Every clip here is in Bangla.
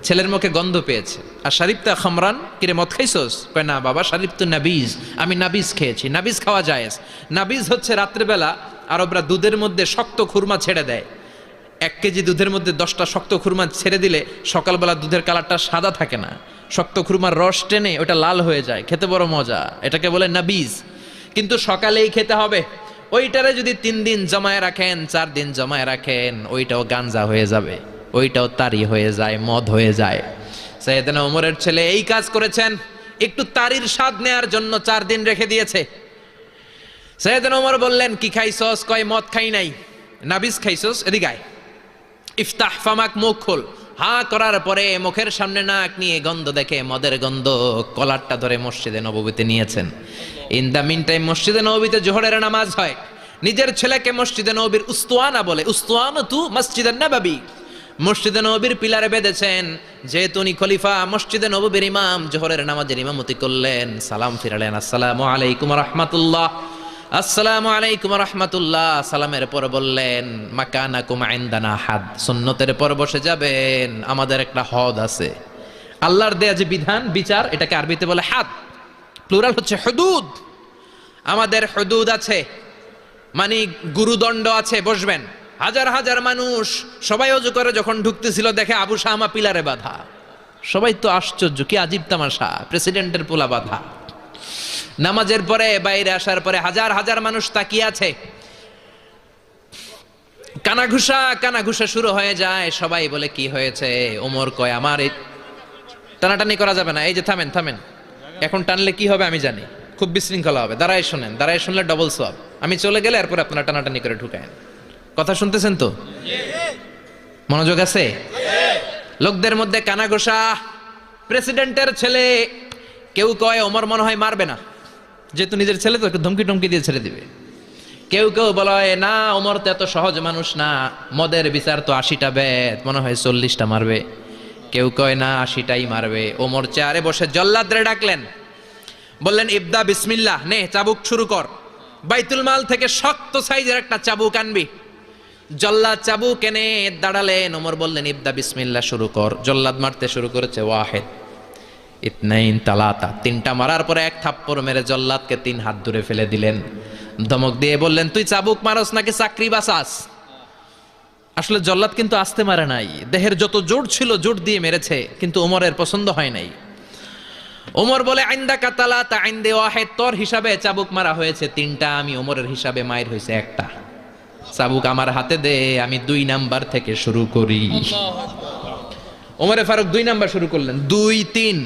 ছেলের মুখে গন্ধ পেয়েছে। আর শারিফতা খামরান, কিরে মদ খাইছস? কয় না বাবা, শারিফ তো নাবিজ, আমি নাবিজ খেয়েছি। নাবিজ খাওয়া জায়েজ। নাবিজ হচ্ছে রাত্রেবেলা আরবরা দুধের মধ্যে শক্ত খুরমা ছেড়ে দেয়। 1 কেজি দুধের মধ্যে 10টা শক্ত খুরমা ছেড়ে দিলে সকালবেলা দুধের কালারটা সাদা থাকে না, শক্ত খুরমার রস টেনে ওটা লাল হয়ে যায়, খেতে বড় মজা, এটাকে বলে নাবিজ। কিন্তু সকালেই খেতে হবে। ওইটারে যদি 3 দিন জমায় রাখেন, 4 দিন জমায় রাখেন, ওইটাও গাঞ্জা হয়ে যাবে, ওইটাও তারি হয়ে যায়, মদ হয়ে যায়। সাইয়েদনা ওমরের ছেলে এই কাজ করেছেন, একটু তারির স্বাদ নেয়ার জন্য 4 দিন রেখে দিয়েছে। সাইয়েদনা ওমর বললেন, কি খাইছস? কয় মদ খাই নাই। নাবিজ খাইছস? এদিকে আয়, ইফতাহ ফামাক, মুখ খোল। হা করার পরে মুখের সামনে নাক নিয়ে গন্ধ দেখে মদের গন্ধ, কলারটা ধরে মসজিদে নববীতে নিয়েছেন। ইন দ্য মিন টাইম মসজিদে নববীতে জোহরের নামাজ হয়। নিজের ছেলেকে মসজিদে নববীর উস্তুয়ানা বলে, উস্তুয়ানাতু মসজিদে নববী, মসজিদে নববীর পিলারে বেঁধেছেন। যেহেতু উনি খলিফা, মসজিদে নববীর ইমাম, জোহরের নামাজের ইমামতি করলেন, সালাম ফিরালেন, আসসালামু আলাইকুম রাহমাতুল্লাহ, আসসালামু আলাইকুম রাহমাতুল্লাহ। সালামের পর বললেন, মাকানাকুম ইনদানা হাদ, সুন্নতের পর বসে যাবেন, আমাদের একটা হদ আছে। আল্লাহর দেয়া যে বিধান বিচার, এটাকে আরবিতে বলে হাদ, প্লুরাল হচ্ছে হুদুদ। আমাদের হুদুদ আছে, মানে গুরুদণ্ড আছে, বসবেন। হাজার হাজার মানুষ সবাই ওযু করে যখন ঢুকতেছিল, দেখে আবু শামা পিলারে বাঁধা। সবাই তো আশ্চর্য, কি আজীব তামাশা, প্রেসিডেন্টের পোলা বাঁধা। নামাজের পরে বাইরে আসার পরে হাজার হাজার মানুষ তাকিয়ে আছে। কানাঘুষা শুরু হয়ে যায়। সবাই বলে, কি হয়েছে? ওমর কয়, আমার এই টানাটানি করা যাবে না। এই যে থামেন থামেন, এখন টানলে কি হবে আমি জানি, খুব বিশৃঙ্খলা হবে। দাঁড়ায় শোনেন, দাঁড়ায় শুনলে ডবল সওয়াব। আমি চলে গেলে এরপর আপনারা টানাটানি করে ঢুকায়েন। কথা শুনতেছেন তো? মনোযোগ আছে? লোকদের মধ্যে কানাঘুষা। প্রেসিডেন্টের ছেলে, কেউ কয় ওমর মনে হয় মারবে না, যেহেতু নিজের ছেলে তো একটু ধমকি টমকি দিয়ে ছেড়ে দিবে। কেউ কেউ বলে, না ওমর তো এত সহজ মানুষ না, মদের বিচার তো 80টা বেদ, মনে হয় 40টা মারবে। কেউ কয় না 80টাই মারবে। ওমর চেয়ারে বসে জল্লাদরে ডাকলেন, বললেন, ইবদা বিসমিল্লাহ, নে চাবুক শুরু কর। বাইতুল মাল থেকে শক্ত সাইজের একটা চাবুক আনবি। জল্লাদ চাবুক এনে দাঁড়ালেন। ওমর বললেন, ইবদা বিসমিল্লাহ, শুরু কর। জল্লাদ মারতে শুরু করেছে। ওয়াহেদ, ইতনাইন, তালাতা, 3টা মারার পরে 1 থাপ্পড় মেরে জল্লাদকে 3 হাত দূরে ফেলে দিলেন। ধমক দিয়ে বললেন, তুই চাবুক মারস নাকি চাকরি বাসাস? আসলে জল্লাদ কিন্তু আস্তে মারে নাই, দেহের যত জোর ছিল জোর দিয়ে মেরেছে, কিন্তু ওমরের পছন্দ হয় নাই। ওমর বলে, আইন্দাকা তালাতা আইন্দে ওয়াহেদ, তোর হিসাবে চাবুক মারা হয়েছে 3টা, আমি ওমরের হিসাবে মায়ের হয়েছে 1টা। চাবুক আমার হাতে দে, আমি 2 নাম্বার থেকে শুরু করি। ওমরে ফারুক 2 নাম্বার শুরু করলেন। 2, 3,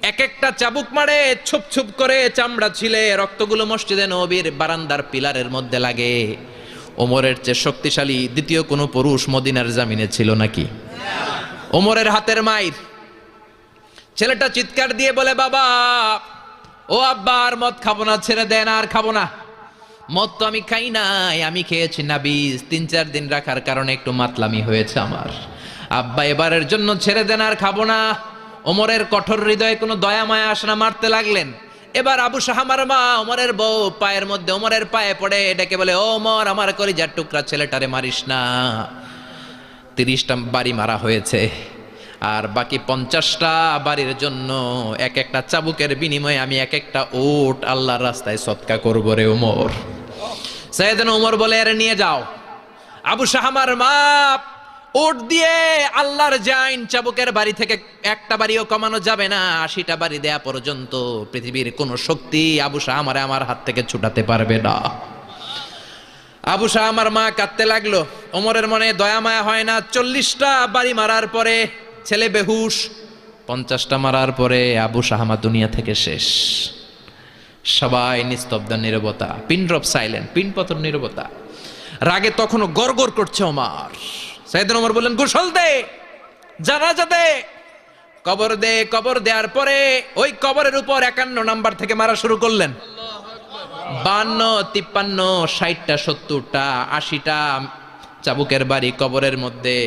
এক একটা চাবুক মারে, ছুপ ছুপ করে চামড়া ছিলে, রক্তগুলো মসজিদে নববীর বারান্দার পিলারের মধ্যে লাগে। ওমরের চেয়ে শক্তিশালী দ্বিতীয় কোনো পুরুষ মদিনার জামিনে ছিল নাকি? ওমরের হাতের মাইর। ছেলেটা চিৎকার দিয়ে বলে, বাবা, ও আব্বা, আর মদ খাবো না, ছেড়ে দেন, আর খাবো না। মদ তো আমি খাই নাই, আমি খেয়েছি নাবিজ, 3-4 দিন রাখার কারণে একটু মাতলামি হয়েছে আমার। আব্বা, এবারের জন্য ছেড়ে দেন, আর খাবো না। ওমরের কঠোর হৃদয়ে কোনো দয়া মায়া আসে না, মারতে লাগলেন। এবার আবু শাহামার মা, ওমরের বউ, পায়ের মধ্যে ওমরের পায়ে পড়ে ডেকে বলে, ও ওমর, আমার কলিজার টুকরা ছেলেটারে মারিস না। 30টা বাড়ি মারা হয়েছে, আর বাকি 50টা বাড়ির জন্য এক একটা চাবুকের বিনিময়ে আমি এক একটা ওট আল্লাহর রাস্তায় সদকা করবো রে ওমর। সাইয়েদনা ওমর বলে, আরে নিয়ে যাও। আবু শাহামার মা ওট দিয়ে আল্লাহর জাইন, চাবুকের বাড়ি থেকে একটা বাড়িও কমানো যাবে না, 80টা বাড়ি দেয়া পর্যন্ত পৃথিবীর কোন শক্তি আবু শাহামারে আমার হাত থেকে ছুটাতে পারবে না। আবু শাহামার মা কাঁদতে লাগলো। ওমরের মনে দয়া মায়া হয় না। 40টা বাড়ি মারার পরে ছেলে বেহুশ, 50টা মারার পরে আবু শাহামা দুনিয়া থেকে শেষ। সবাই নিস্তব্ধ নীরবতা, পিন ড্রপ সাইলেন্ট, পিন পতন নীরবতা। রাগে তখনও গড়গড় করছে ওমর। সাইয়েদনা ওমর বললেন, গোসল দে, জানাজা দে, কবর দে। কবর দেওয়ার পরে ওই কবরের উপর 51 নাম্বার থেকে মারা শুরু করলেন। 52, 53, 60টা, 70টা, 80টা চাবুকের বাড়ি কবরের মধ্যে,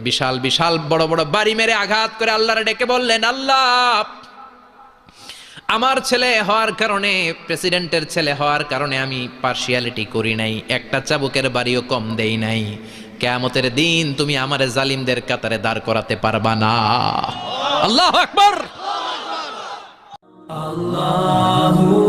বিশাল বিশাল বড় বড় বাড়ি মেরে আঘাত করে আল্লাহরে ডেকে বললেন, আল্লাহ, আমার ছেলে হওয়ার কারণে, প্রেসিডেন্টের ছেলে হওয়ার কারণে আমি পার্সিয়ালিটি করি নাই, একটা চাবুকের বাড়িও কম দেই নাই, কিয়ামতের দিন তুমি আমারে জালিমদের কাতারে দাঁড় করাতে পারবা না। আল্লাহু আকবার। আল্লাহু